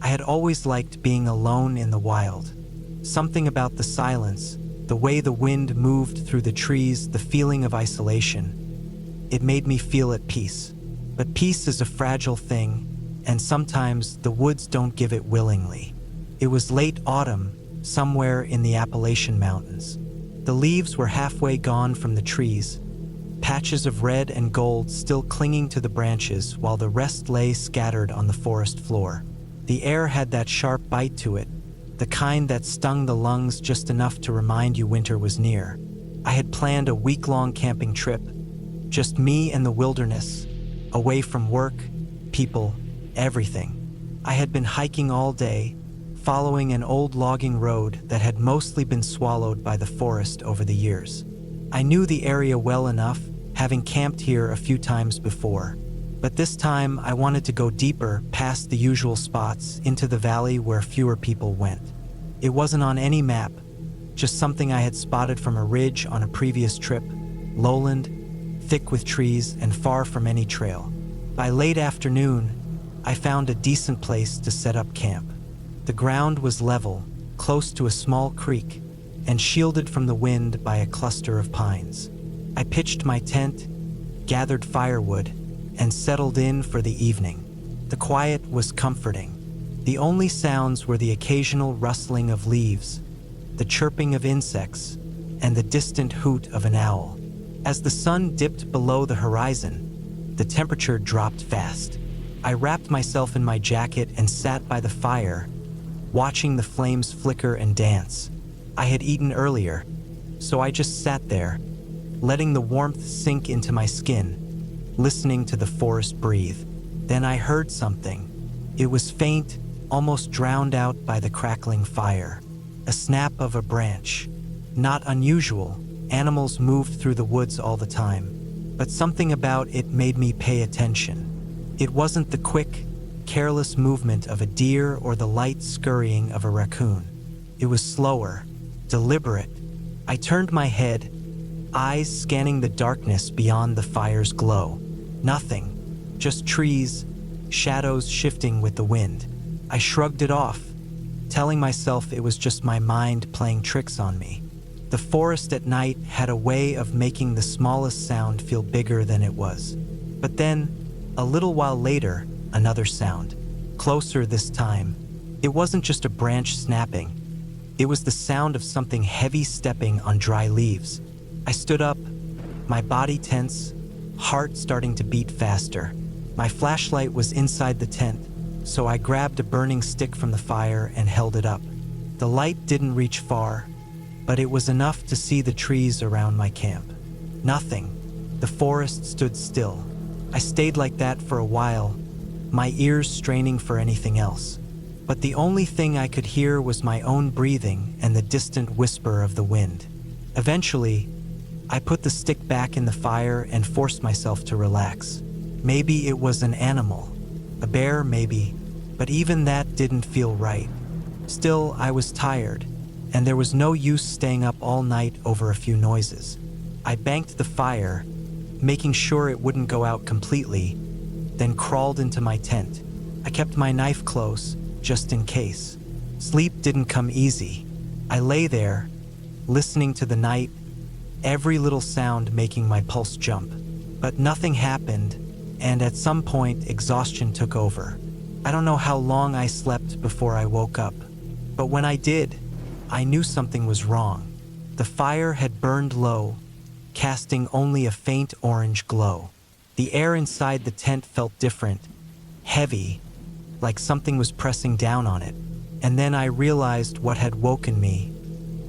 I had always liked being alone in the wild. Something about the silence, the way the wind moved through the trees, the feeling of isolation. It made me feel at peace. But peace is a fragile thing, and sometimes the woods don't give it willingly. It was late autumn, somewhere in the Appalachian Mountains. The leaves were halfway gone from the trees, patches of red and gold still clinging to the branches while the rest lay scattered on the forest floor. The air had that sharp bite to it, the kind that stung the lungs just enough to remind you winter was near. I had planned a week-long camping trip, just me and the wilderness, away from work, people, everything. I had been hiking all day, following an old logging road that had mostly been swallowed by the forest over the years. I knew the area well enough, having camped here a few times before. But this time I wanted to go deeper, past the usual spots, into the valley where fewer people went. It wasn't on any map, just something I had spotted from a ridge on a previous trip, lowland, thick with trees and far from any trail. By late afternoon, I found a decent place to set up camp. The ground was level, close to a small creek, and shielded from the wind by a cluster of pines. I pitched my tent, gathered firewood, and settled in for the evening. The quiet was comforting. The only sounds were the occasional rustling of leaves, the chirping of insects, and the distant hoot of an owl. As the sun dipped below the horizon, the temperature dropped fast. I wrapped myself in my jacket and sat by the fire, watching the flames flicker and dance. I had eaten earlier, so I just sat there, letting the warmth sink into my skin, listening to the forest breathe. Then I heard something. It was faint, almost drowned out by the crackling fire. A snap of a branch. Not unusual, animals moved through the woods all the time, but something about it made me pay attention. It wasn't the quick, careless movement of a deer or the light scurrying of a raccoon. It was slower, deliberate. I turned my head, eyes scanning the darkness beyond the fire's glow. Nothing, just trees, shadows shifting with the wind. I shrugged it off, telling myself it was just my mind playing tricks on me. The forest at night had a way of making the smallest sound feel bigger than it was. But then, a little while later, another sound. Closer this time. It wasn't just a branch snapping. It was the sound of something heavy stepping on dry leaves. I stood up, my body tense, heart starting to beat faster. My flashlight was inside the tent, so I grabbed a burning stick from the fire and held it up. The light didn't reach far, but it was enough to see the trees around my camp. Nothing. The forest stood still. I stayed like that for a while, my ears straining for anything else. But the only thing I could hear was my own breathing and the distant whisper of the wind. Eventually, I put the stick back in the fire and forced myself to relax. Maybe it was an animal, a bear maybe, but even that didn't feel right. Still, I was tired, and there was no use staying up all night over a few noises. I banked the fire, making sure it wouldn't go out completely, then crawled into my tent. I kept my knife close, just in case. Sleep didn't come easy. I lay there, listening to the night, every little sound making my pulse jump. But nothing happened, and at some point, exhaustion took over. I don't know how long I slept before I woke up, but when I did, I knew something was wrong. The fire had burned low, casting only a faint orange glow. The air inside the tent felt different, heavy, like something was pressing down on it. And then I realized what had woken me.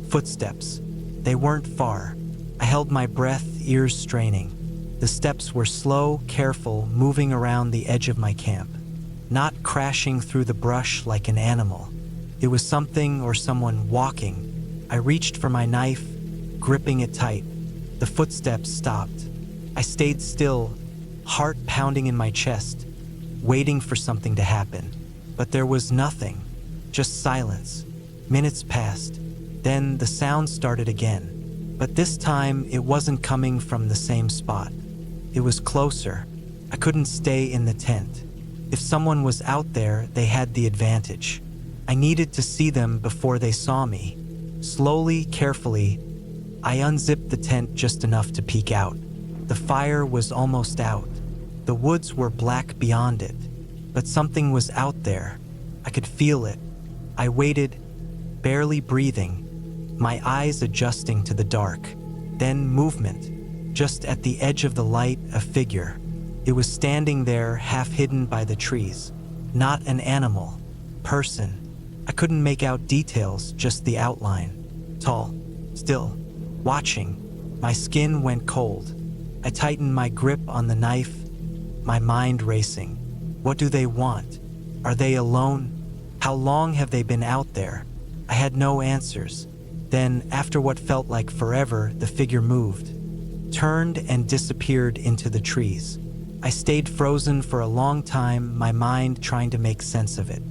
Footsteps. They weren't far. I held my breath, ears straining. The steps were slow, careful, moving around the edge of my camp, not crashing through the brush like an animal. It was something or someone walking. I reached for my knife, gripping it tight. The footsteps stopped. I stayed still, heart pounding in my chest, waiting for something to happen. But there was nothing, just silence. Minutes passed. Then the sound started again. But this time, it wasn't coming from the same spot. It was closer. I couldn't stay in the tent. If someone was out there, they had the advantage. I needed to see them before they saw me. Slowly, carefully, I unzipped the tent just enough to peek out. The fire was almost out. The woods were black beyond it, but something was out there. I could feel it. I waited, barely breathing, my eyes adjusting to the dark. Then movement. Just at the edge of the light, a figure. It was standing there, half hidden by the trees. Not an animal. Person. I couldn't make out details, just the outline. Tall. Still. Watching. My skin went cold. I tightened my grip on the knife, my mind racing. What do they want? Are they alone? How long have they been out there? I had no answers. Then, after what felt like forever, the figure moved, turned and disappeared into the trees. I stayed frozen for a long time, my mind trying to make sense of it.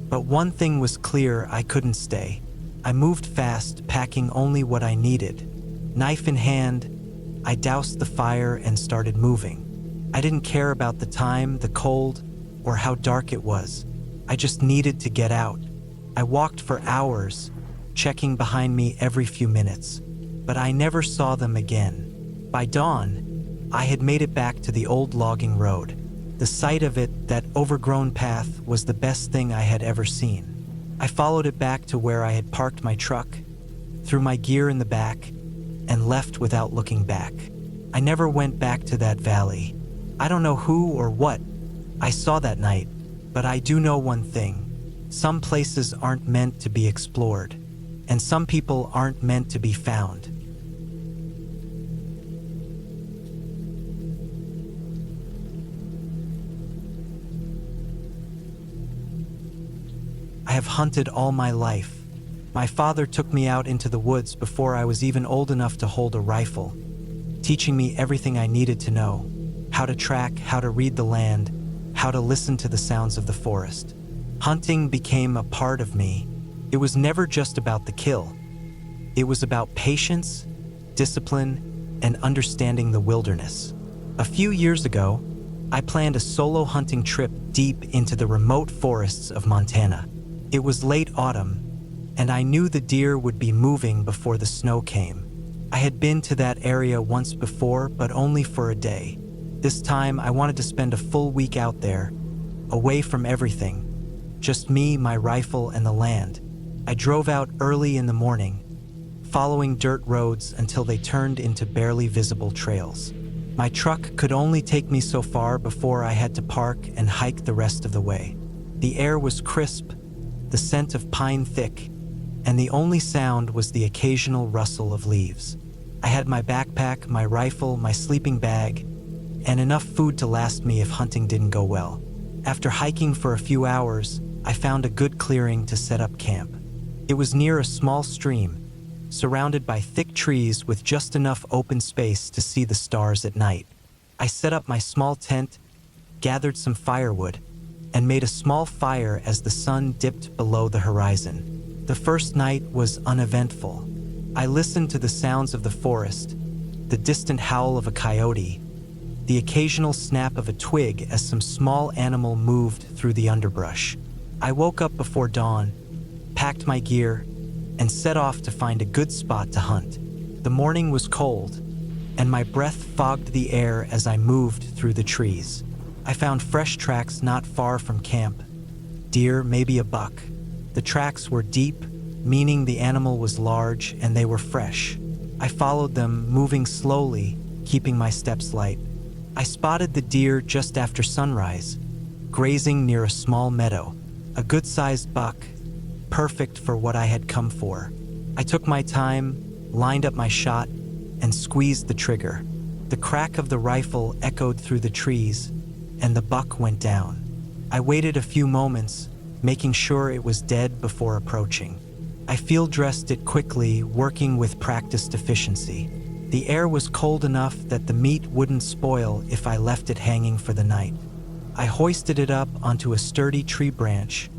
But one thing was clear, I couldn't stay. I moved fast, packing only what I needed. Knife in hand, I doused the fire and started moving. I didn't care about the time, the cold, or how dark it was. I just needed to get out. I walked for hours, checking behind me every few minutes, but I never saw them again. By dawn, I had made it back to the old logging road. The sight of it, that overgrown path, was the best thing I had ever seen. I followed it back to where I had parked my truck, threw my gear in the back, and left without looking back. I never went back to that valley. I don't know who or what I saw that night, but I do know one thing. Some places aren't meant to be explored, and some people aren't meant to be found. I have hunted all my life. My father took me out into the woods before I was even old enough to hold a rifle, teaching me everything I needed to know: how to track, how to read the land, how to listen to the sounds of the forest. Hunting became a part of me. It was never just about the kill. It was about patience, discipline, and understanding the wilderness. A few years ago, I planned a solo hunting trip deep into the remote forests of Montana. It was late autumn, and I knew the deer would be moving before the snow came. I had been to that area once before, but only for a day. This time, I wanted to spend a full week out there, away from everything. Just me, my rifle, and the land. I drove out early in the morning, following dirt roads until they turned into barely visible trails. My truck could only take me so far before I had to park and hike the rest of the way. The air was crisp, the scent of pine thick, and the only sound was the occasional rustle of leaves. I had my backpack, my rifle, my sleeping bag, and enough food to last me if hunting didn't go well. After hiking for a few hours, I found a good clearing to set up camp. It was near a small stream, surrounded by thick trees with just enough open space to see the stars at night. I set up my small tent, gathered some firewood, and made a small fire as the sun dipped below the horizon. The first night was uneventful. I listened to the sounds of the forest, the distant howl of a coyote, the occasional snap of a twig as some small animal moved through the underbrush. I woke up before dawn, packed my gear, and set off to find a good spot to hunt. The morning was cold, and my breath fogged the air as I moved through the trees. I found fresh tracks not far from camp. Deer, maybe a buck. The tracks were deep, meaning the animal was large and they were fresh. I followed them, moving slowly, keeping my steps light. I spotted the deer just after sunrise, grazing near a small meadow. A good-sized buck, perfect for what I had come for. I took my time, lined up my shot, and squeezed the trigger. The crack of the rifle echoed through the trees, and the buck went down. I waited a few moments, making sure it was dead before approaching. I field dressed it quickly, working with practiced efficiency. The air was cold enough that the meat wouldn't spoil if I left it hanging for the night. I hoisted it up onto a sturdy tree branch,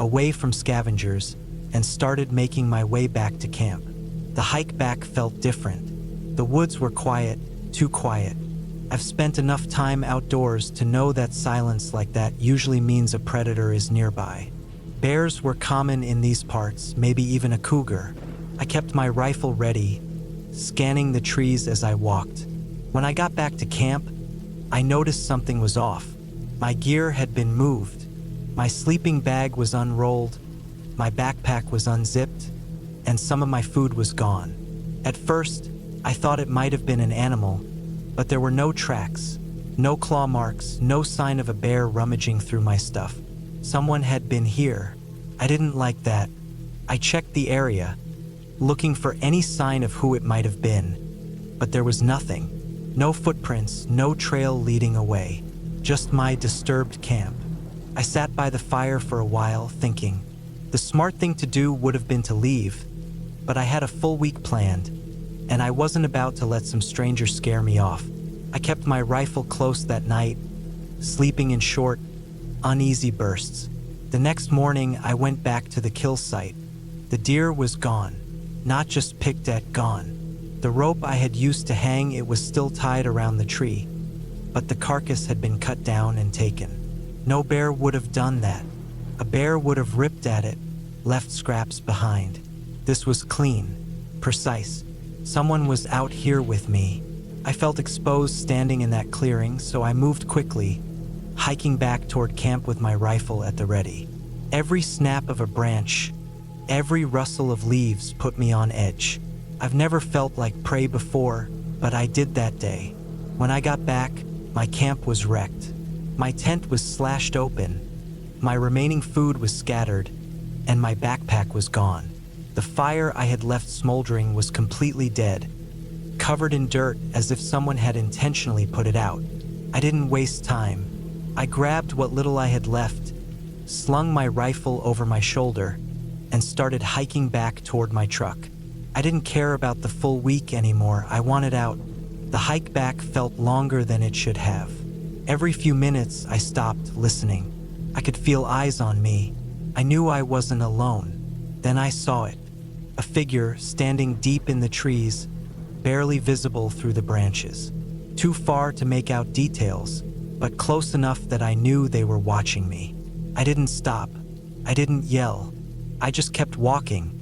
away from scavengers, and started making my way back to camp. The hike back felt different. The woods were quiet, too quiet. I've spent enough time outdoors to know that silence like that usually means a predator is nearby. Bears were common in these parts, maybe even a cougar. I kept my rifle ready, scanning the trees as I walked. When I got back to camp, I noticed something was off. My gear had been moved. My sleeping bag was unrolled, my backpack was unzipped, and some of my food was gone. At first, I thought it might have been an animal, but there were no tracks, no claw marks, no sign of a bear rummaging through my stuff. Someone had been here. I didn't like that. I checked the area, looking for any sign of who it might have been, but there was nothing. No footprints, no trail leading away, just my disturbed camp. I sat by the fire for a while, thinking. The smart thing to do would have been to leave, but I had a full week planned, and I wasn't about to let some stranger scare me off. I kept my rifle close that night, sleeping in short, uneasy bursts. The next morning, I went back to the kill site. The deer was gone, not just picked at, gone. The rope I had used to hang it was still tied around the tree, but the carcass had been cut down and taken. No bear would have done that. A bear would have ripped at it, left scraps behind. This was clean, precise. Someone was out here with me. I felt exposed standing in that clearing, so I moved quickly, hiking back toward camp with my rifle at the ready. Every snap of a branch, every rustle of leaves put me on edge. I've never felt like prey before, but I did that day. When I got back, my camp was wrecked. My tent was slashed open, my remaining food was scattered, and my backpack was gone. The fire I had left smoldering was completely dead, covered in dirt as if someone had intentionally put it out. I didn't waste time. I grabbed what little I had left, slung my rifle over my shoulder, and started hiking back toward my truck. I didn't care about the full week anymore. I wanted out. The hike back felt longer than it should have. Every few minutes, I stopped, listening. I could feel eyes on me. I knew I wasn't alone. Then I saw it. A figure standing deep in the trees, barely visible through the branches. Too far to make out details, but close enough that I knew they were watching me. I didn't stop. I didn't yell. I just kept walking,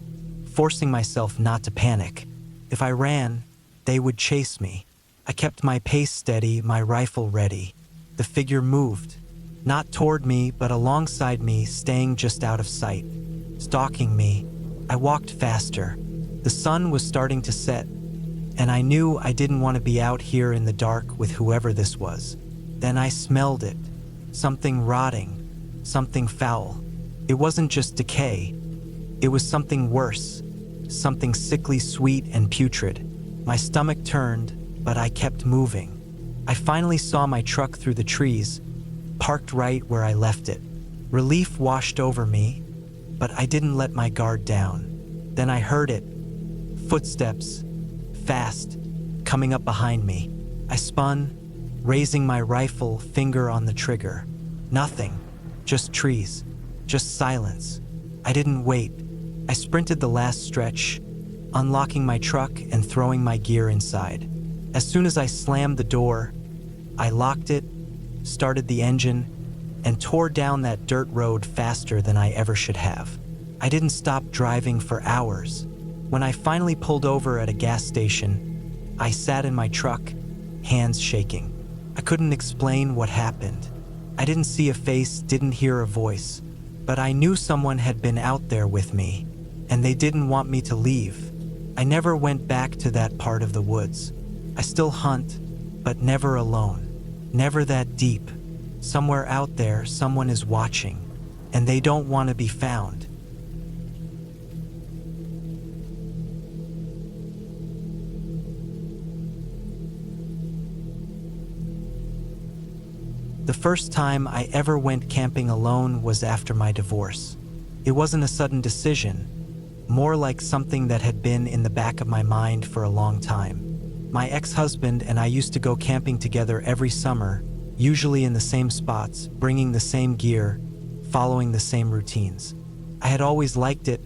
forcing myself not to panic. If I ran, they would chase me. I kept my pace steady, my rifle ready. The figure moved, not toward me, but alongside me, staying just out of sight. Stalking me, I walked faster. The sun was starting to set, and I knew I didn't want to be out here in the dark with whoever this was. Then I smelled it. Something rotting, something foul. It wasn't just decay. It was something worse, something sickly sweet and putrid. My stomach turned, but I kept moving. I finally saw my truck through the trees, parked right where I left it. Relief washed over me, but I didn't let my guard down. Then I heard it. Footsteps, fast, coming up behind me. I spun, raising my rifle, finger on the trigger. Nothing, just trees, just silence. I didn't wait. I sprinted the last stretch, unlocking my truck and throwing my gear inside. As soon as I slammed the door, I locked it, started the engine, and tore down that dirt road faster than I ever should have. I didn't stop driving for hours. When I finally pulled over at a gas station, I sat in my truck, hands shaking. I couldn't explain what happened. I didn't see a face, didn't hear a voice, but I knew someone had been out there with me, and they didn't want me to leave. I never went back to that part of the woods. I still hunt, but never alone. Never that deep. Somewhere out there, someone is watching, and they don't want to be found. The first time I ever went camping alone was after my divorce. It wasn't a sudden decision, more like something that had been in the back of my mind for a long time. My ex-husband and I used to go camping together every summer, usually in the same spots, bringing the same gear, following the same routines. I had always liked it,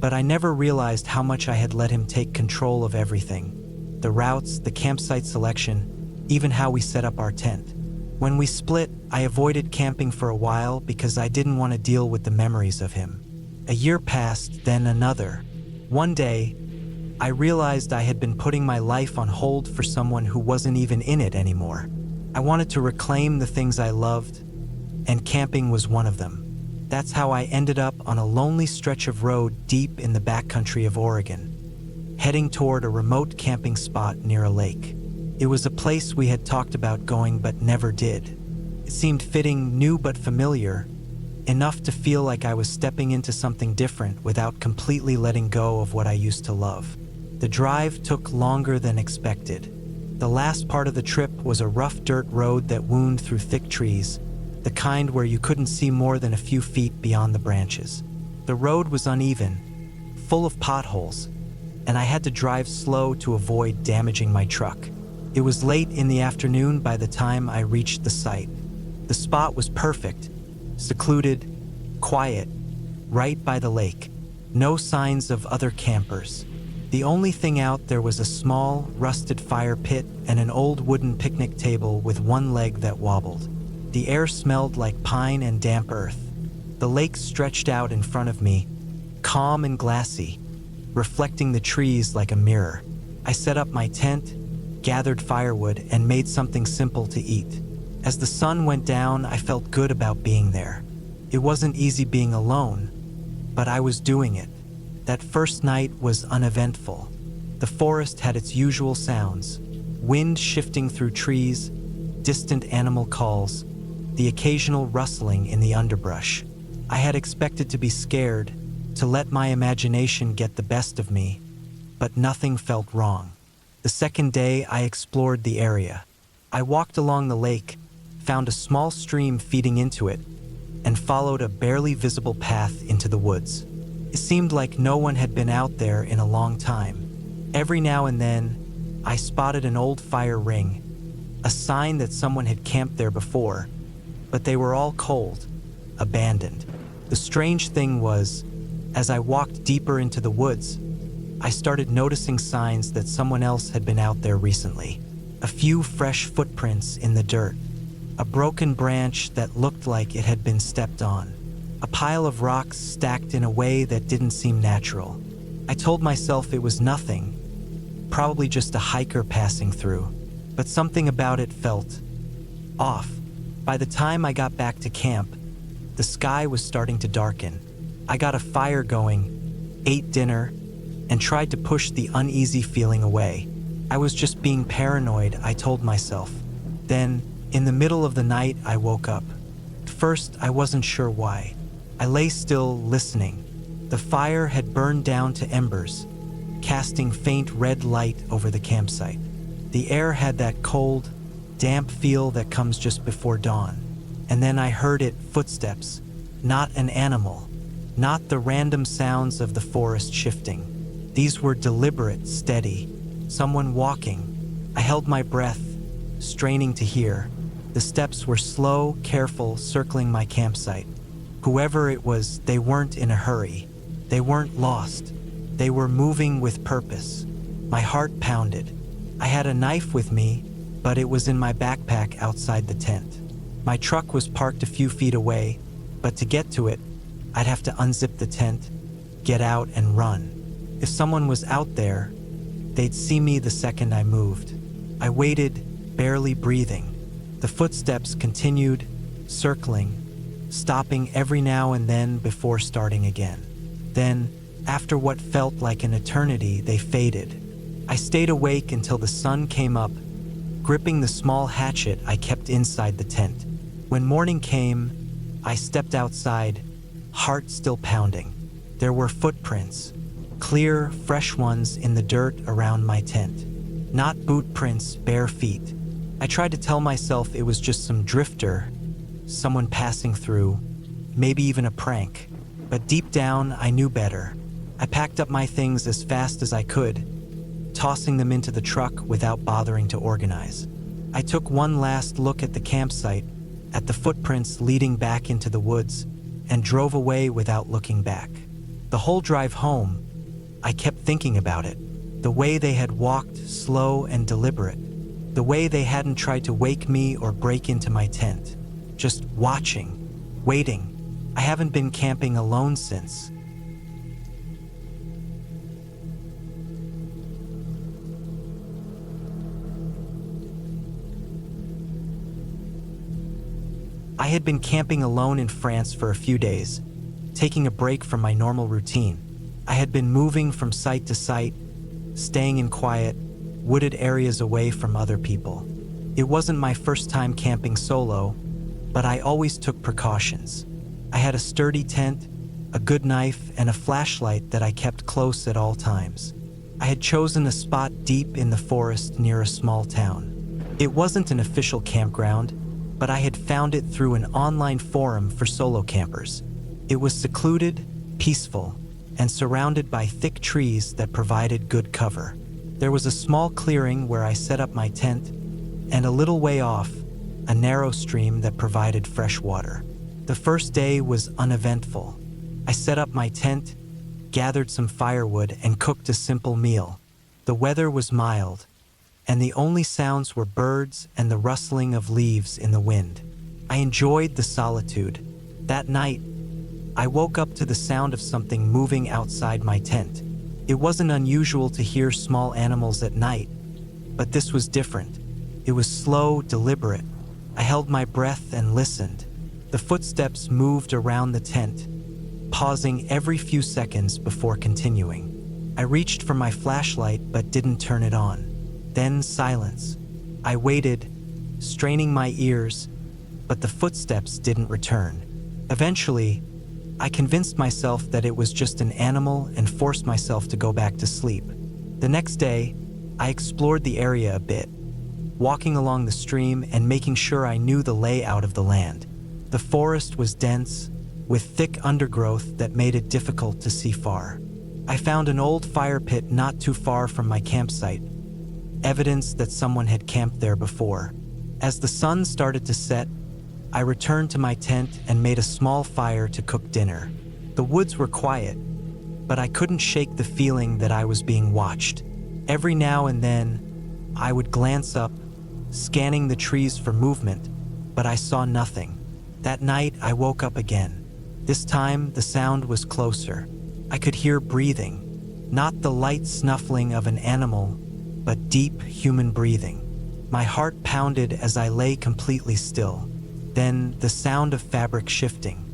but I never realized how much I had let him take control of everything. The routes, the campsite selection, even how we set up our tent. When we split, I avoided camping for a while because I didn't want to deal with the memories of him. A year passed, then another. One day, I realized I had been putting my life on hold for someone who wasn't even in it anymore. I wanted to reclaim the things I loved, and camping was one of them. That's how I ended up on a lonely stretch of road deep in the backcountry of Oregon, heading toward a remote camping spot near a lake. It was a place we had talked about going but never did. It seemed fitting, new but familiar, enough to feel like I was stepping into something different without completely letting go of what I used to love. The drive took longer than expected. The last part of the trip was a rough dirt road that wound through thick trees, the kind where you couldn't see more than a few feet beyond the branches. The road was uneven, full of potholes, and I had to drive slow to avoid damaging my truck. It was late in the afternoon by the time I reached the site. The spot was perfect, secluded, quiet, right by the lake. No signs of other campers. The only thing out there was a small, rusted fire pit and an old wooden picnic table with one leg that wobbled. The air smelled like pine and damp earth. The lake stretched out in front of me, calm and glassy, reflecting the trees like a mirror. I set up my tent, gathered firewood, and made something simple to eat. As the sun went down, I felt good about being there. It wasn't easy being alone, but I was doing it. That first night was uneventful. The forest had its usual sounds, wind shifting through trees, distant animal calls, the occasional rustling in the underbrush. I had expected to be scared, to let my imagination get the best of me, but nothing felt wrong. The second day, I explored the area. I walked along the lake, found a small stream feeding into it, and followed a barely visible path into the woods. It seemed like no one had been out there in a long time. Every now and then, I spotted an old fire ring, a sign that someone had camped there before, but they were all cold, abandoned. The strange thing was, as I walked deeper into the woods, I started noticing signs that someone else had been out there recently. A few fresh footprints in the dirt, a broken branch that looked like it had been stepped on, a pile of rocks stacked in a way that didn't seem natural. I told myself it was nothing, probably just a hiker passing through, but something about it felt off. By the time I got back to camp, the sky was starting to darken. I got a fire going, ate dinner, and tried to push the uneasy feeling away. I was just being paranoid, I told myself. Then, in the middle of the night, I woke up. At first, I wasn't sure why. I lay still, listening. The fire had burned down to embers, casting faint red light over the campsite. The air had that cold, damp feel that comes just before dawn. And then I heard it, footsteps, not an animal, not the random sounds of the forest shifting. These were deliberate, steady, someone walking. I held my breath, straining to hear. The steps were slow, careful, circling my campsite. Whoever it was, they weren't in a hurry. They weren't lost. They were moving with purpose. My heart pounded. I had a knife with me, but it was in my backpack outside the tent. My truck was parked a few feet away, but to get to it, I'd have to unzip the tent, get out, and run. If someone was out there, they'd see me the second I moved. I waited, barely breathing. The footsteps continued, circling, stopping every now and then before starting again. Then, after what felt like an eternity, they faded. I stayed awake until the sun came up, gripping the small hatchet I kept inside the tent. When morning came, I stepped outside, heart still pounding. There were footprints, clear, fresh ones in the dirt around my tent. Not boot prints, bare feet. I tried to tell myself it was just some drifter, someone passing through, maybe even a prank. But deep down, I knew better. I packed up my things as fast as I could, tossing them into the truck without bothering to organize. I took one last look at the campsite, at the footprints leading back into the woods, and drove away without looking back. The whole drive home, I kept thinking about it, the way they had walked, slow and deliberate, The way they hadn't tried to wake me or break into my tent. Just watching, waiting. I haven't been camping alone since. I had been camping alone in France for a few days, taking a break from my normal routine. I had been moving from site to site, staying in quiet, wooded areas away from other people. It wasn't my first time camping solo, but I always took precautions. I had a sturdy tent, a good knife, and a flashlight that I kept close at all times. I had chosen a spot deep in the forest near a small town. It wasn't an official campground, but I had found it through an online forum for solo campers. It was secluded, peaceful, and surrounded by thick trees that provided good cover. There was a small clearing where I set up my tent, and a little way off, a narrow stream that provided fresh water. The first day was uneventful. I set up my tent, gathered some firewood, and cooked a simple meal. The weather was mild, and the only sounds were birds and the rustling of leaves in the wind. I enjoyed the solitude. That night, I woke up to the sound of something moving outside my tent. It wasn't unusual to hear small animals at night, but this was different. It was slow, deliberate. I held my breath and listened. The footsteps moved around the tent, pausing every few seconds before continuing. I reached for my flashlight but didn't turn it on. Then silence. I waited, straining my ears, but the footsteps didn't return. Eventually, I convinced myself that it was just an animal and forced myself to go back to sleep. The next day, I explored the area a bit, walking along the stream and making sure I knew the layout of the land. The forest was dense, with thick undergrowth that made it difficult to see far. I found an old fire pit not too far from my campsite, evidence that someone had camped there before. As the sun started to set, I returned to my tent and made a small fire to cook dinner. The woods were quiet, but I couldn't shake the feeling that I was being watched. Every now and then, I would glance up, scanning the trees for movement, but I saw nothing. That night, I woke up again. This time, the sound was closer. I could hear breathing, not the light snuffling of an animal, but deep human breathing. My heart pounded as I lay completely still. Then, the sound of fabric shifting.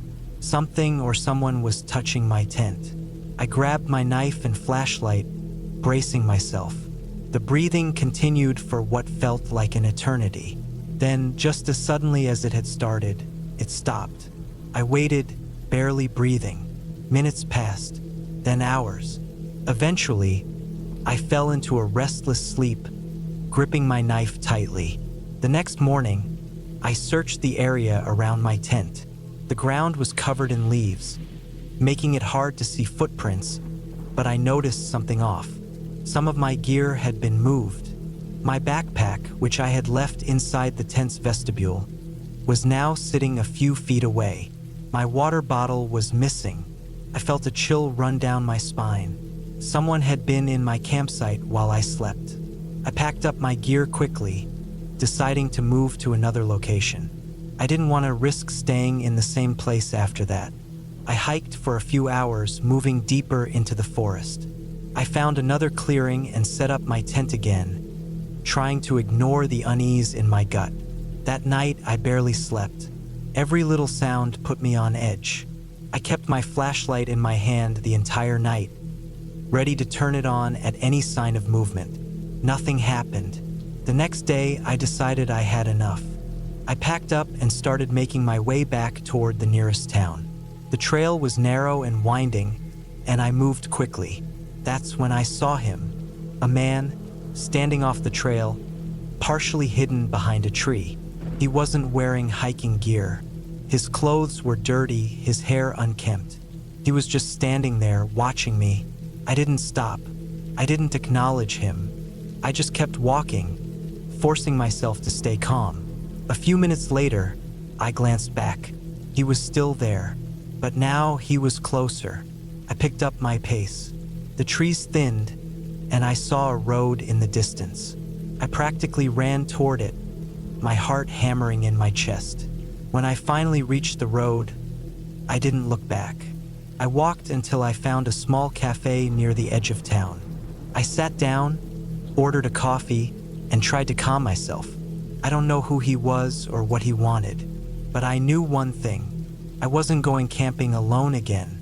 Something or someone was touching my tent. I grabbed my knife and flashlight, bracing myself. The breathing continued for what felt like an eternity. Then, just as suddenly as it had started, it stopped. I waited, barely breathing. Minutes passed, then hours. Eventually, I fell into a restless sleep, gripping my knife tightly. The next morning, I searched the area around my tent. The ground was covered in leaves, making it hard to see footprints, but I noticed something off. Some of my gear had been moved. My backpack, which I had left inside the tent's vestibule, was now sitting a few feet away. My water bottle was missing. I felt a chill run down my spine. Someone had been in my campsite while I slept. I packed up my gear quickly, deciding to move to another location. I didn't want to risk staying in the same place after that. I hiked for a few hours, moving deeper into the forest. I found another clearing and set up my tent again, trying to ignore the unease in my gut. That night, I barely slept. Every little sound put me on edge. I kept my flashlight in my hand the entire night, ready to turn it on at any sign of movement. Nothing happened. The next day, I decided I had enough. I packed up and started making my way back toward the nearest town. The trail was narrow and winding, and I moved quickly. That's when I saw him, a man, standing off the trail, partially hidden behind a tree. He wasn't wearing hiking gear. His clothes were dirty, his hair unkempt. He was just standing there, watching me. I didn't stop. I didn't acknowledge him. I just kept walking, forcing myself to stay calm. A few minutes later, I glanced back. He was still there, but now he was closer. I picked up my pace. The trees thinned, and I saw a road in the distance. I practically ran toward it, my heart hammering in my chest. When I finally reached the road, I didn't look back. I walked until I found a small cafe near the edge of town. I sat down, ordered a coffee, and tried to calm myself. I don't know who he was or what he wanted, but I knew one thing. I wasn't going camping alone again.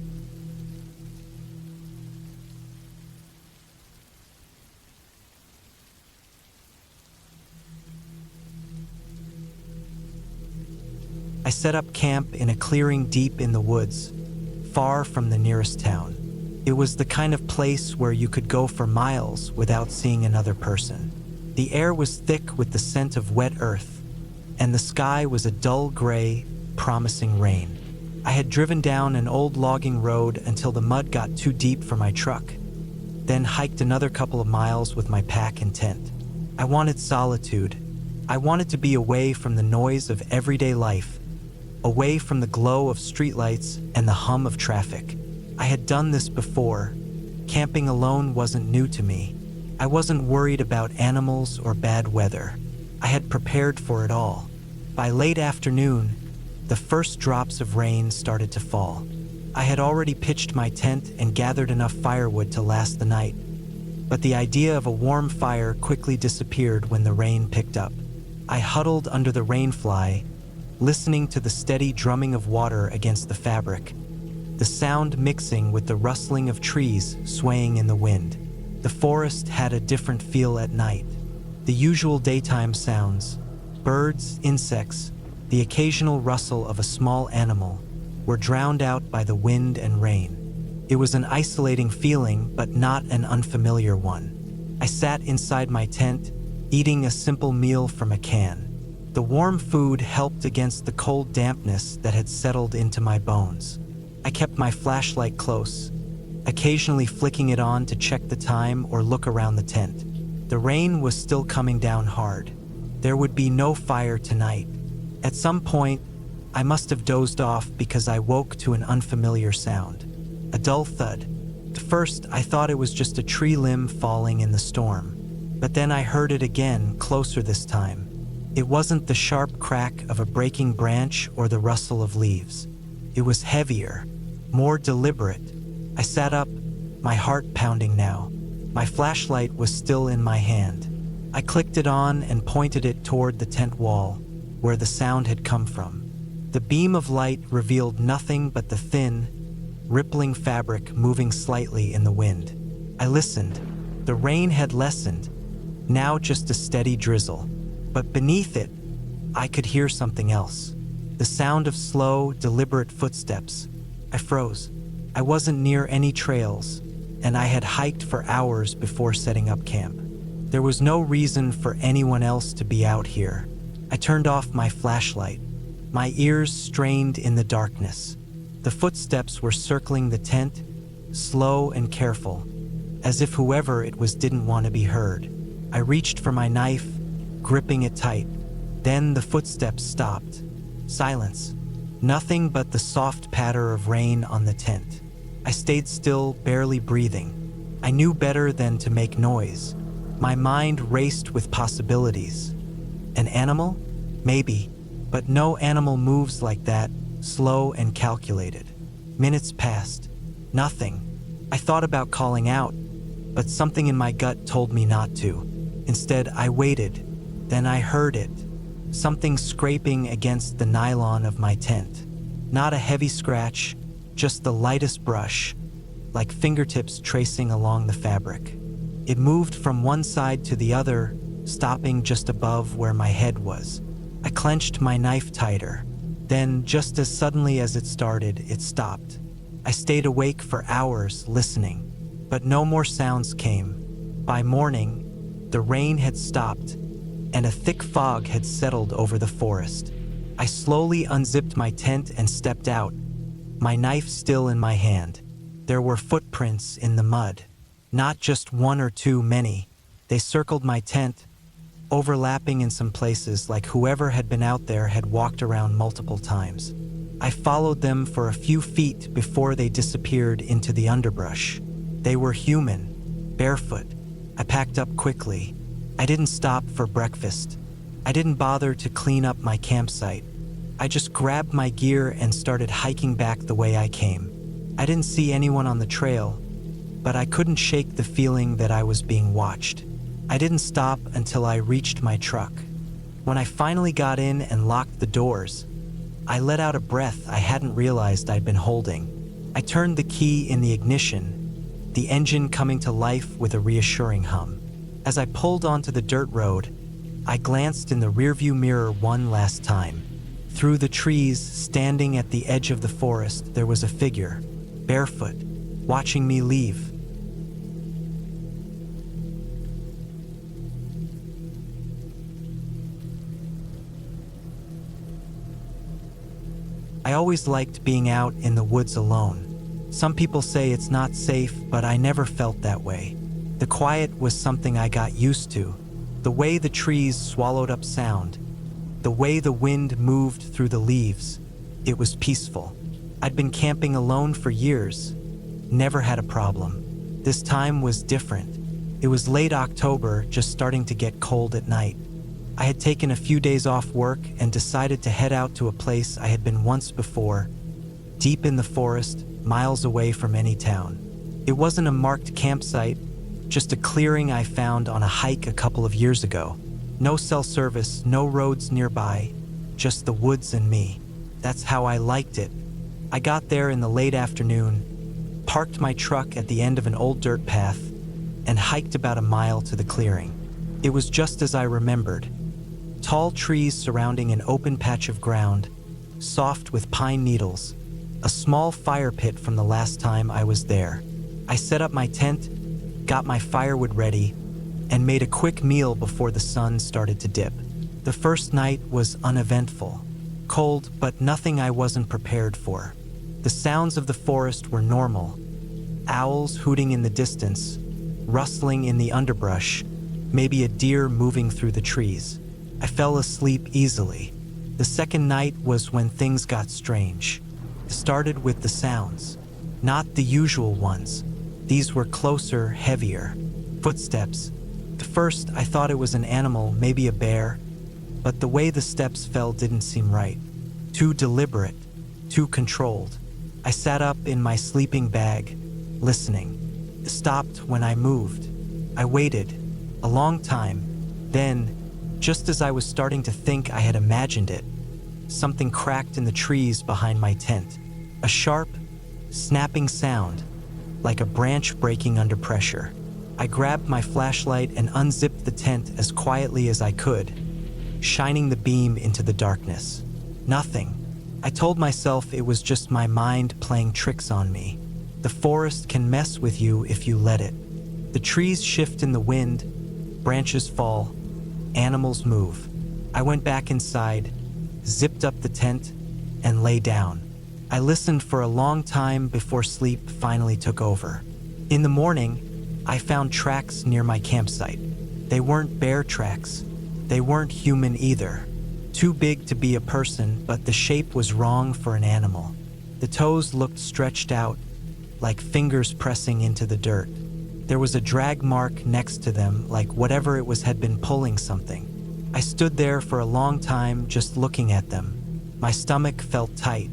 I set up camp in a clearing deep in the woods, far from the nearest town. It was the kind of place where you could go for miles without seeing another person. The air was thick with the scent of wet earth, and the sky was a dull gray, promising rain. I had driven down an old logging road until the mud got too deep for my truck, then hiked another couple of miles with my pack and tent. I wanted solitude. I wanted to be away from the noise of everyday life, away from the glow of streetlights and the hum of traffic. I had done this before. Camping alone wasn't new to me. I wasn't worried about animals or bad weather. I had prepared for it all. By late afternoon, the first drops of rain started to fall. I had already pitched my tent and gathered enough firewood to last the night, but the idea of a warm fire quickly disappeared when the rain picked up. I huddled under the rainfly, listening to the steady drumming of water against the fabric, the sound mixing with the rustling of trees swaying in the wind. The forest had a different feel at night. The usual daytime sounds, birds, insects, the occasional rustle of a small animal, were drowned out by the wind and rain. It was an isolating feeling, but not an unfamiliar one. I sat inside my tent, eating a simple meal from a can. The warm food helped against the cold dampness that had settled into my bones. I kept my flashlight close, occasionally flicking it on to check the time or look around the tent. The rain was still coming down hard. There would be no fire tonight. At some point, I must have dozed off because I woke to an unfamiliar sound. A dull thud. At first, I thought it was just a tree limb falling in the storm. But then I heard it again, closer this time. It wasn't the sharp crack of a breaking branch or the rustle of leaves. It was heavier, more deliberate. I sat up, my heart pounding now. My flashlight was still in my hand. I clicked it on and pointed it toward the tent wall, where the sound had come from. The beam of light revealed nothing but the thin, rippling fabric moving slightly in the wind. I listened. The rain had lessened, now just a steady drizzle. But beneath it, I could hear something else. The sound of slow, deliberate footsteps. I froze. I wasn't near any trails, and I had hiked for hours before setting up camp. There was no reason for anyone else to be out here. I turned off my flashlight. My ears strained in the darkness. The footsteps were circling the tent, slow and careful, as if whoever it was didn't want to be heard. I reached for my knife, gripping it tight. Then the footsteps stopped. Silence. Nothing but the soft patter of rain on the tent. I stayed still, barely breathing. I knew better than to make noise. My mind raced with possibilities. An animal? Maybe. But no animal moves like that, slow and calculated. Minutes passed. Nothing. I thought about calling out, but something in my gut told me not to. Instead, I waited. Then I heard it. Something scraping against the nylon of my tent. Not a heavy scratch, just the lightest brush, like fingertips tracing along the fabric. It moved from one side to the other, stopping just above where my head was. I clenched my knife tighter. Then, just as suddenly as it started, it stopped. I stayed awake for hours, listening, but no more sounds came. By morning, the rain had stopped, and a thick fog had settled over the forest. I slowly unzipped my tent and stepped out, my knife still in my hand. There were footprints in the mud. Not just one or two, many. They circled my tent, overlapping in some places like whoever had been out there had walked around multiple times. I followed them for a few feet before they disappeared into the underbrush. They were human, barefoot. I packed up quickly. I didn't stop for breakfast. I didn't bother to clean up my campsite. I just grabbed my gear and started hiking back the way I came. I didn't see anyone on the trail, but I couldn't shake the feeling that I was being watched. I didn't stop until I reached my truck. When I finally got in and locked the doors, I let out a breath I hadn't realized I'd been holding. I turned the key in the ignition, the engine coming to life with a reassuring hum. As I pulled onto the dirt road, I glanced in the rearview mirror one last time. Through the trees, standing at the edge of the forest, there was a figure, barefoot, watching me leave. I always liked being out in the woods alone. Some people say it's not safe, but I never felt that way. The quiet was something I got used to. The way the trees swallowed up sound, the way the wind moved through the leaves, it was peaceful. I'd been camping alone for years, never had a problem. This time was different. It was late October, just starting to get cold at night. I had taken a few days off work and decided to head out to a place I had been once before, deep in the forest, miles away from any town. It wasn't a marked campsite, just a clearing I found on a hike a couple of years ago. No cell service, no roads nearby, just the woods and me. That's how I liked it. I got there in the late afternoon, parked my truck at the end of an old dirt path, and hiked about a mile to the clearing. It was just as I remembered. Tall trees surrounding an open patch of ground, soft with pine needles, a small fire pit from the last time I was there. I set up my tent, got my firewood ready, and made a quick meal before the sun started to dip. The first night was uneventful, cold, but nothing I wasn't prepared for. The sounds of the forest were normal. Owls hooting in the distance, rustling in the underbrush, maybe a deer moving through the trees. I fell asleep easily. The second night was when things got strange. It started with the sounds, not the usual ones. These were closer, heavier. Footsteps. At first, I thought it was an animal, maybe a bear, but the way the steps fell didn't seem right. Too deliberate, too controlled. I sat up in my sleeping bag, listening. It stopped when I moved. I waited, a long time. Then, just as I was starting to think I had imagined it, something cracked in the trees behind my tent. A sharp, snapping sound, like a branch breaking under pressure. I grabbed my flashlight and unzipped the tent as quietly as I could, shining the beam into the darkness. Nothing. I told myself it was just my mind playing tricks on me. The forest can mess with you if you let it. The trees shift in the wind, branches fall, animals move. I went back inside, zipped up the tent, and lay down. I listened for a long time before sleep finally took over. In the morning, I found tracks near my campsite. They weren't bear tracks. They weren't human either. Too big to be a person, but the shape was wrong for an animal. The toes looked stretched out, like fingers pressing into the dirt. There was a drag mark next to them, like whatever it was had been pulling something. I stood there for a long time just looking at them. My stomach felt tight.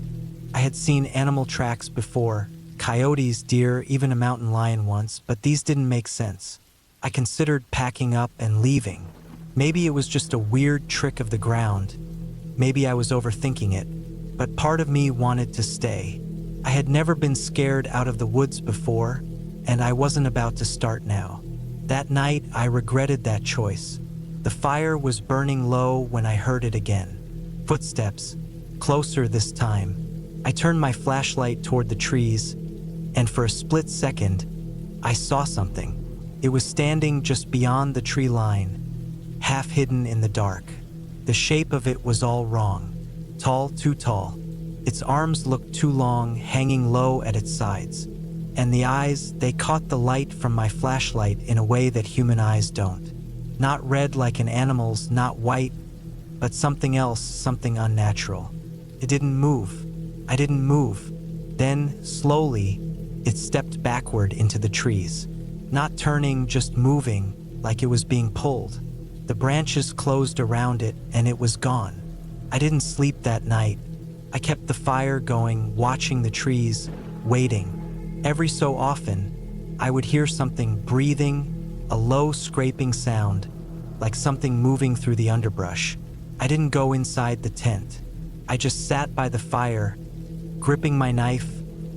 I had seen animal tracks before, coyotes, deer, even a mountain lion once, but these didn't make sense. I considered packing up and leaving. Maybe it was just a weird trick of the ground. Maybe I was overthinking it, but part of me wanted to stay. I had never been scared out of the woods before, and I wasn't about to start now. That night, I regretted that choice. The fire was burning low when I heard it again. Footsteps, closer this time. I turned my flashlight toward the trees, and for a split second, I saw something. It was standing just beyond the tree line, half hidden in the dark. The shape of it was all wrong. Tall, too tall. Its arms looked too long, hanging low at its sides. And the eyes, they caught the light from my flashlight in a way that human eyes don't. Not red like an animal's, not white, but something else, something unnatural. It didn't move. I didn't move. Then, slowly, it stepped backward into the trees. Not turning, just moving, like it was being pulled. The branches closed around it and it was gone. I didn't sleep that night. I kept the fire going, watching the trees, waiting. Every so often, I would hear something breathing, a low scraping sound, like something moving through the underbrush. I didn't go inside the tent. I just sat by the fire, gripping my knife,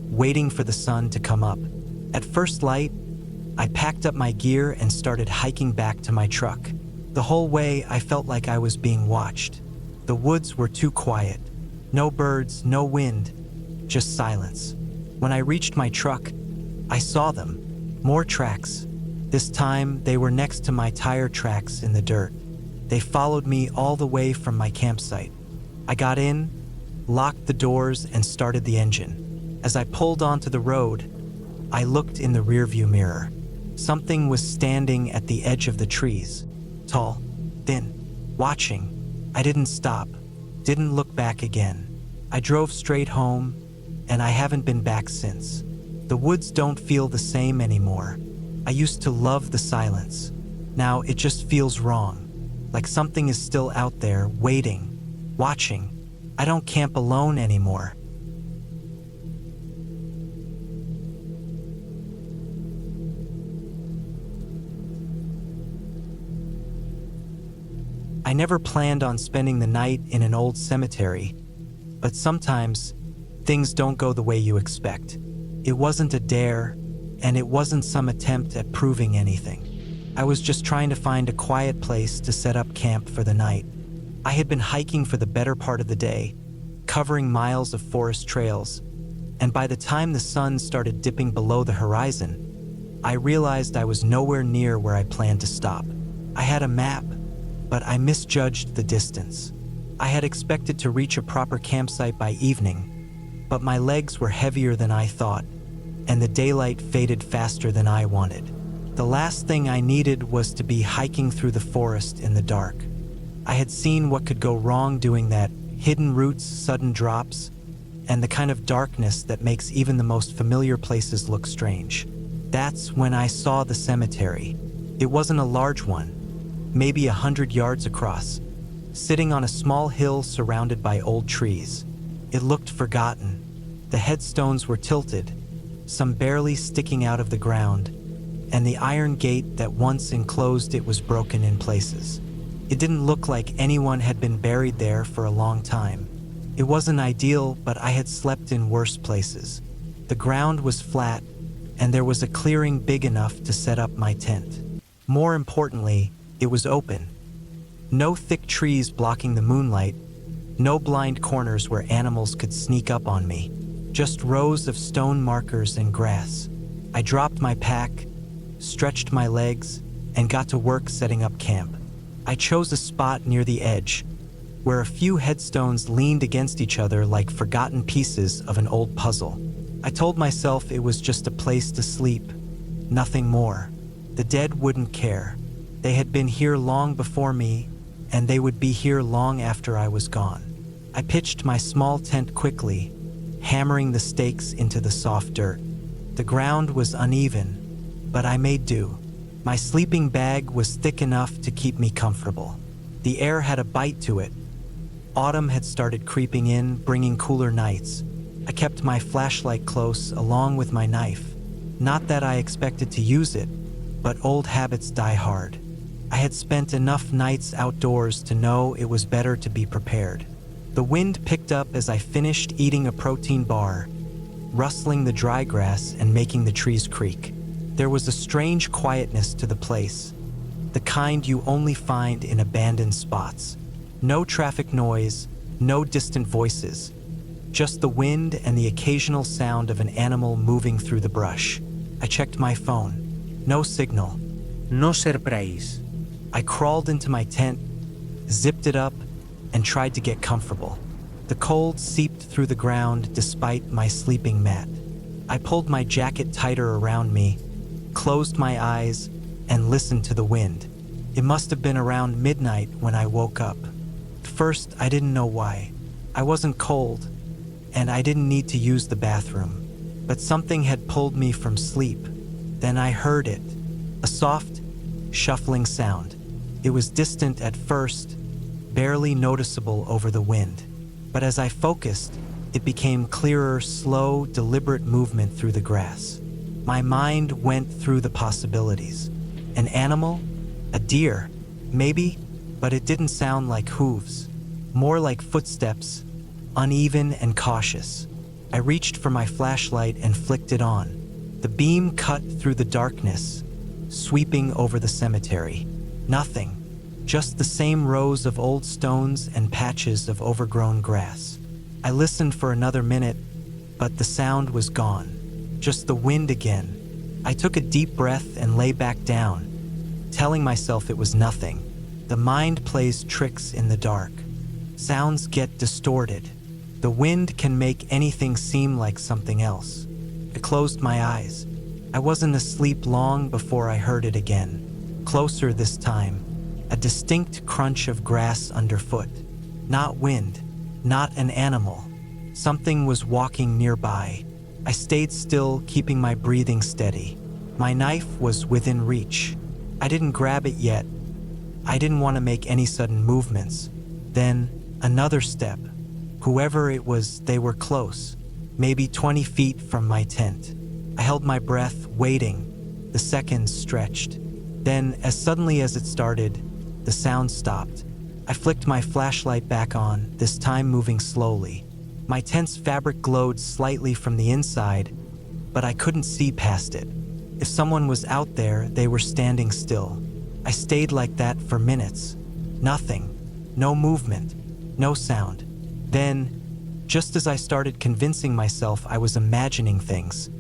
waiting for the sun to come up. At first light, I packed up my gear and started hiking back to my truck. The whole way, I felt like I was being watched. The woods were too quiet. No birds, no wind, just silence. When I reached my truck, I saw them. More tracks. This time, they were next to my tire tracks in the dirt. They followed me all the way from my campsite. I got in, locked the doors, and started the engine. As I pulled onto the road, I looked in the rearview mirror. Something was standing at the edge of the trees. Tall, thin, watching. I didn't stop, didn't look back again. I drove straight home, and I haven't been back since. The woods don't feel the same anymore. I used to love the silence. Now it just feels wrong, like something is still out there, waiting, watching. I don't camp alone anymore. I never planned on spending the night in an old cemetery, but sometimes things don't go the way you expect. It wasn't a dare, and it wasn't some attempt at proving anything. I was just trying to find a quiet place to set up camp for the night. I had been hiking for the better part of the day, covering miles of forest trails, and by the time the sun started dipping below the horizon, I realized I was nowhere near where I planned to stop. I had a map, but I misjudged the distance. I had expected to reach a proper campsite by evening, but my legs were heavier than I thought, and the daylight faded faster than I wanted. The last thing I needed was to be hiking through the forest in the dark. I had seen what could go wrong doing that: hidden roots, sudden drops, and the kind of darkness that makes even the most familiar places look strange. That's when I saw the cemetery. It wasn't a large one, maybe 100 yards across, sitting on a small hill surrounded by old trees. It looked forgotten. The headstones were tilted, some barely sticking out of the ground, and the iron gate that once enclosed it was broken in places. It didn't look like anyone had been buried there for a long time. It wasn't ideal, but I had slept in worse places. The ground was flat, and there was a clearing big enough to set up my tent. More importantly, it was open. No thick trees blocking the moonlight, no blind corners where animals could sneak up on me, just rows of stone markers and grass. I dropped my pack, stretched my legs, and got to work setting up camp. I chose a spot near the edge, where a few headstones leaned against each other like forgotten pieces of an old puzzle. I told myself it was just a place to sleep, nothing more. The dead wouldn't care. They had been here long before me, and they would be here long after I was gone. I pitched my small tent quickly, hammering the stakes into the soft dirt. The ground was uneven, but I made do. My sleeping bag was thick enough to keep me comfortable. The air had a bite to it. Autumn had started creeping in, bringing cooler nights. I kept my flashlight close along with my knife. Not that I expected to use it, but old habits die hard. I had spent enough nights outdoors to know it was better to be prepared. The wind picked up as I finished eating a protein bar, rustling the dry grass and making the trees creak. There was a strange quietness to the place, the kind you only find in abandoned spots. No traffic noise, no distant voices, just the wind and the occasional sound of an animal moving through the brush. I checked my phone. No signal. No surprise. I crawled into my tent, zipped it up, and tried to get comfortable. The cold seeped through the ground despite my sleeping mat. I pulled my jacket tighter around me, closed my eyes, and listened to the wind. It must have been around midnight when I woke up. First, I didn't know why. I wasn't cold, and I didn't need to use the bathroom. But something had pulled me from sleep. Then I heard it, a soft, shuffling sound. It was distant at first, barely noticeable over the wind. But as I focused, it became clearer, slow, deliberate movement through the grass. My mind went through the possibilities. An animal? A deer? Maybe? But it didn't sound like hooves. More like footsteps, uneven and cautious. I reached for my flashlight and flicked it on. The beam cut through the darkness, sweeping over the cemetery. Nothing. Just the same rows of old stones and patches of overgrown grass. I listened for another minute, but the sound was gone. Just the wind again. I took a deep breath and lay back down, telling myself it was nothing. The mind plays tricks in the dark. Sounds get distorted. The wind can make anything seem like something else. I closed my eyes. I wasn't asleep long before I heard it again. Closer this time. A distinct crunch of grass underfoot. Not wind, not an animal. Something was walking nearby. I stayed still, keeping my breathing steady. My knife was within reach. I didn't grab it yet. I didn't want to make any sudden movements. Then, another step. Whoever it was, they were close, maybe 20 feet from my tent. I held my breath, waiting. The seconds stretched. Then, as suddenly as it started, the sound stopped. I flicked my flashlight back on, this time moving slowly. My tent's fabric glowed slightly from the inside, but I couldn't see past it. If someone was out there, they were standing still. I stayed like that for minutes. Nothing. No movement. No sound. Then, just as I started convincing myself I was imagining things,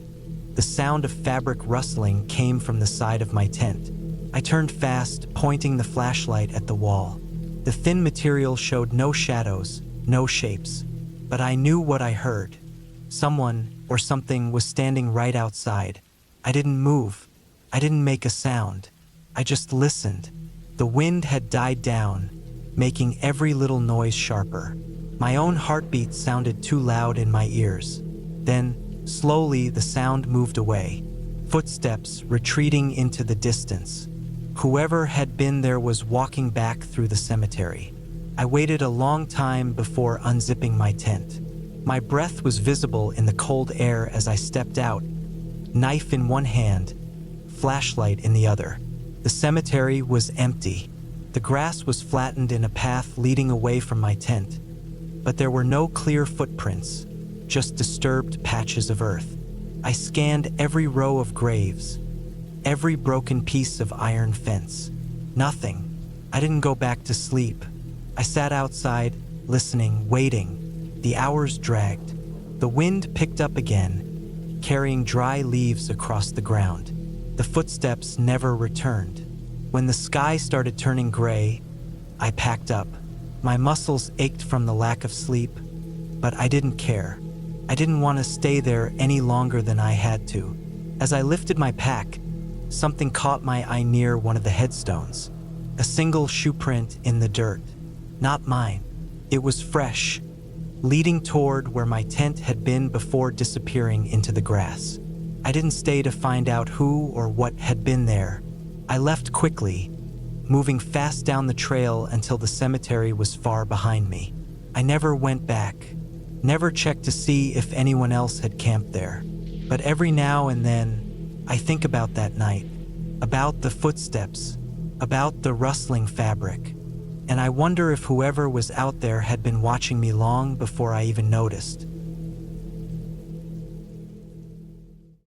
the sound of fabric rustling came from the side of my tent. I turned fast, pointing the flashlight at the wall. The thin material showed no shadows, no shapes, but I knew what I heard. Someone or something was standing right outside. I didn't move. I didn't make a sound. I just listened. The wind had died down, making every little noise sharper. My own heartbeat sounded too loud in my ears. Then, slowly, the sound moved away. Footsteps retreating into the distance. Whoever had been there was walking back through the cemetery. I waited a long time before unzipping my tent. My breath was visible in the cold air as I stepped out, knife in one hand, flashlight in the other. The cemetery was empty. The grass was flattened in a path leading away from my tent, but there were no clear footprints, just disturbed patches of earth. I scanned every row of graves, every broken piece of iron fence. Nothing. I didn't go back to sleep. I sat outside, listening, waiting. The hours dragged. The wind picked up again, carrying dry leaves across the ground. The footsteps never returned. When the sky started turning gray, I packed up. My muscles ached from the lack of sleep, but I didn't care. I didn't want to stay there any longer than I had to. As I lifted my pack, something caught my eye near one of the headstones. A single shoe print in the dirt. Not mine. It was fresh, leading toward where my tent had been before disappearing into the grass. I didn't stay to find out who or what had been there. I left quickly, moving fast down the trail until the cemetery was far behind me. I never went back, never checked to see if anyone else had camped there. But every now and then, I think about that night, about the footsteps, about the rustling fabric, and I wonder if whoever was out there had been watching me long before I even noticed.